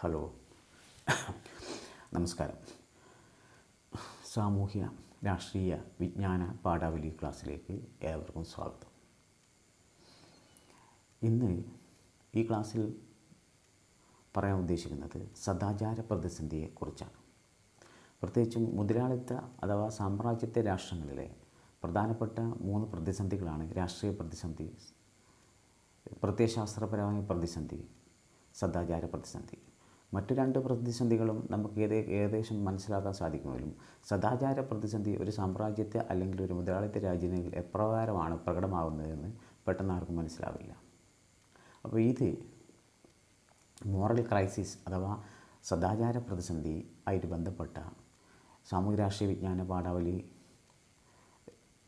Hello, നമസ്കാരം. സാമൂഹ്യ രാഷ്ട്രീയ വിജ്ഞാന പാഠാവലി ക്ലാസ്സിലേക്ക് ഏവർക്കും സ്വാഗതം. ഇന്ന് ഈ ക്ലാസ്സിൽ പറയാൻ ഉദ്ദേശിക്കുന്നത് സദാചാര പ്രതിസന്ധിയെക്കുറിച്ചാണ്. പ്രത്യേകിച്ചും മുതലാളിത്ത അഥവാ സാമ്രാജ്യത്വ രാഷ്ട്രങ്ങളിലെ പ്രധാനപ്പെട്ട 3 പ്രതിസന്ധികളാണ് രാഷ്ട്രീയ പ്രതിസന്ധി, പ്രത്യയശാസ്ത്രപരമായ പ്രതിസന്ധി, സദാചാര പ്രതിസന്ധി. മറ്റു 2 പ്രതിസന്ധികളും നമുക്ക് ഏകദേശം മനസ്സിലാക്കാൻ സാധിക്കുമെങ്കിലും സദാചാര പ്രതിസന്ധി ഒരു സാമ്രാജ്യത്തെ അല്ലെങ്കിൽ ഒരു മുതലാളിത്ത രാജ്യങ്ങളിൽ എപ്രകാരമാണ് പ്രകടമാകുന്നതെന്ന് പെട്ടെന്ന് ആർക്കും മനസ്സിലാവില്ല. അപ്പോൾ ഇത് മോറൽ ക്രൈസിസ് അഥവാ സദാചാര പ്രതിസന്ധി ആയിട്ട് ബന്ധപ്പെട്ട സാമൂഹ്യ രാഷ്ട്രീയ വിജ്ഞാന പാഠാവലി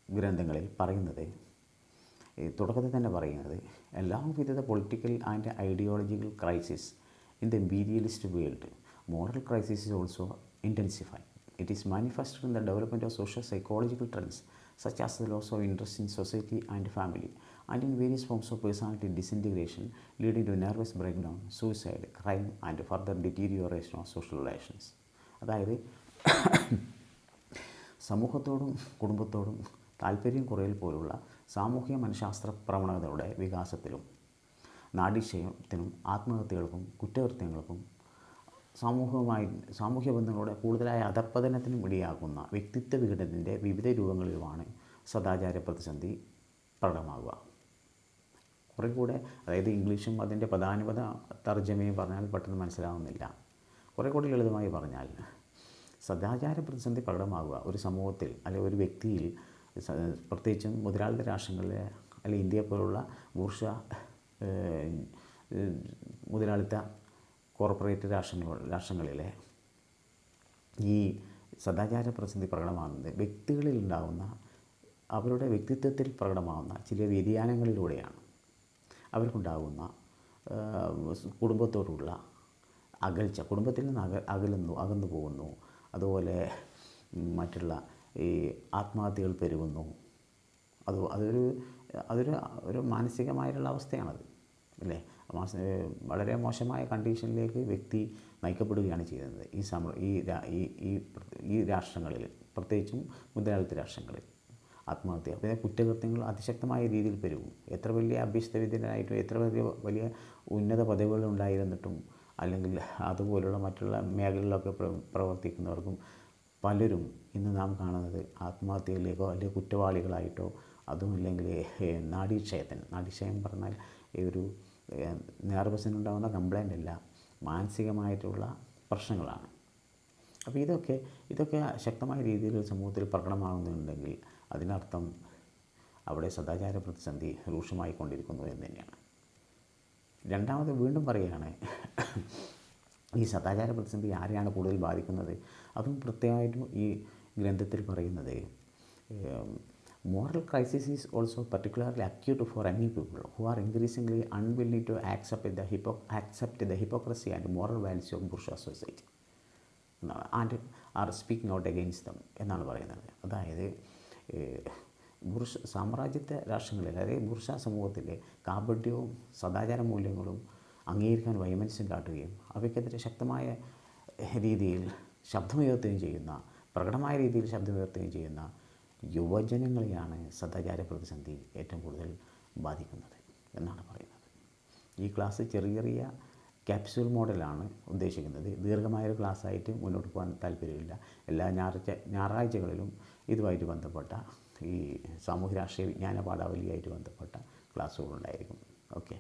ഗ്രന്ഥങ്ങളിൽ പറയുന്നത്, തുടക്കത്തിൽ തന്നെ പറയുന്നത്, along with the political and ideological crisis in the imperialist world, moral crisis is also intensifying. It is manifested in the development of social psychological trends such as the loss of interest in society and family, and in various forms of personality disintegration leading to nervous breakdown, suicide, crime and further deterioration of social relations. അതായത് സമൂഹത്തോടും കുടുംബത്തോടും താല്പര്യം കുറയൽ പോലുള്ള സാമൂഹ്യ മനഃശാസ്ത്ര പ്രവണതകളുടെ വികാസത്തിലും നാഡീക്ഷയത്തിനും ആത്മഹത്യകൾക്കും കുറ്റകൃത്യങ്ങൾക്കും സാമൂഹ്യ ബന്ധങ്ങളുടെ കൂടുതലായ അധപ്പതനത്തിനും ഇടയാക്കുന്ന വ്യക്തിത്വ വിഘടനത്തിൻ്റെ വിവിധ രൂപങ്ങളിലുമാണ് സദാചാര പ്രതിസന്ധി പ്രകടമാകുക. കുറേ കൂടെ, അതായത് ഇംഗ്ലീഷും അതിൻ്റെ പദാനുപത തർജ്ജമയും പറഞ്ഞാൽ പെട്ടെന്ന് മനസ്സിലാവുന്നില്ല. കുറേ കൂടി ലളിതമായി പറഞ്ഞാൽ സദാചാര പ്രതിസന്ധി പ്രകടമാകുക ഒരു സമൂഹത്തിൽ അല്ലെങ്കിൽ ഒരു വ്യക്തിയിൽ, പ്രത്യേകിച്ചും മുതലാളിത്ത രാഷ്ട്രങ്ങളിലെ അല്ലെങ്കിൽ ഇന്ത്യയെ പോലുള്ള ബൂർഷ്വാ മുതലാളിത്ത കോർപ്പറേറ്റ് രാഷ്ട്രങ്ങളിലെ ഈ സദാചാര പ്രതിസന്ധി പ്രകടമാകുന്നത് വ്യക്തികളിൽ ഉണ്ടാകുന്ന, അവരുടെ വ്യക്തിത്വത്തിൽ പ്രകടമാകുന്ന ചില വ്യതിയാനങ്ങളിലൂടെയാണ്. അവർക്കുണ്ടാകുന്ന കുടുംബത്തോടുള്ള അകൽച്ച, കുടുംബത്തിൽ നിന്ന് അകന്നു പോകുന്നു. അതുപോലെ മറ്റുള്ള ഈ ആത്മഹത്യകൾ പെരുകുന്നു. അതൊരു മാനസികമായിട്ടുള്ള അവസ്ഥയാണത്, അല്ലേ? വളരെ മോശമായ കണ്ടീഷനിലേക്ക് വ്യക്തി നയിക്കപ്പെടുകയാണ് ചെയ്യുന്നത് ഈ രാഷ്ട്രങ്ങളിൽ, പ്രത്യേകിച്ചും മുതലാളിത്ത രാഷ്ട്രങ്ങളിൽ. ആത്മഹത്യ, പിന്നെ കുറ്റകൃത്യങ്ങൾ അതിശക്തമായ രീതിയിൽ പെരുകും. എത്ര വലിയ അഭ്യസ്തവിദ്യനായിട്ടും എത്ര വലിയ ഉന്നത പദവികളുണ്ടായിരുന്നിട്ടും അല്ലെങ്കിൽ അതുപോലുള്ള മറ്റുള്ള മേഖലകളിലൊക്കെ പ്രവർത്തിക്കുന്നവർക്കും പലരും ഇന്ന് നാം കാണുന്നത് ആത്മഹത്യയിലേക്കോ അല്ലെങ്കിൽ കുറ്റവാളികളായിട്ടോ, അതുമില്ലെങ്കിൽ നാഡീക്ഷയം പറഞ്ഞാൽ ഒരു നെർവസിനുണ്ടാകുന്ന കംപ്ലൈൻ്റ് അല്ല, മാനസികമായിട്ടുള്ള പ്രശ്നങ്ങളാണ്. അപ്പോൾ ഇതൊക്കെ ശക്തമായ രീതിയിൽ സമൂഹത്തിൽ പ്രകടമാകുന്നുണ്ടെങ്കിൽ അതിനർത്ഥം അവിടെ സദാചാര പ്രതിസന്ധി രൂക്ഷമായിക്കൊണ്ടിരിക്കുന്നു എന്ന് തന്നെയാണ്. രണ്ടാമത് വീണ്ടും പറയുകയാണ്, ഈ സദാചാര പ്രതിസന്ധി ആരെയാണ് കൂടുതൽ ബാധിക്കുന്നത്? അതും പ്രത്യേകമായിട്ടും ഈ ഗ്രന്ഥത്തിൽ പറയുന്നത്, moral crisis is also particularly acute for young people who are increasingly unwilling to accept the hypocrisy and moral values of bourgeois society and are speaking out against them എന്നാണ് പറയുന്നത്. അതായത് സാമ്രാജ്യത്വ രാഷ്ട്രങ്ങളിൽ, അതായത് ബുർഷ്വാ സമൂഹത്തിലെ കാപട്യവും സദാചാര മൂല്യങ്ങളും അംഗീകരിക്കാൻ വൈമനസ്യം കാട്ടുകയും അവയ്ക്കെതിരെ ശക്തമായ രീതിയിൽ ശബ്ദമുയർത്തുകയും ചെയ്യുന്ന, പ്രകടമായ രീതിയിൽ ശബ്ദമുയർത്തുകയും ചെയ്യുന്ന യുവജനങ്ങളെയാണ് സദാചാര പ്രതിസന്ധി ഏറ്റവും കൂടുതൽ ബാധിക്കുന്നത് എന്നാണ് പറയുന്നത്. ഈ ക്ലാസ് ചെറിയ ക്യാപ്സ്യൂൾ മോഡലാണ് ഉദ്ദേശിക്കുന്നത്. ദീർഘമായൊരു ക്ലാസ്സായിട്ട് മുന്നോട്ട് പോകാൻ താല്പര്യമില്ല. എല്ലാ ഞായറാഴ്ചകളിലും ഇതുമായിട്ട് ബന്ധപ്പെട്ട ഈ സാമൂഹ്യ രാഷ്ട്രീയ വിജ്ഞാന പാഠാവലിയായിട്ട് ബന്ധപ്പെട്ട ക്ലാസ്സുകളുണ്ടായിരിക്കും. ഓക്കെ.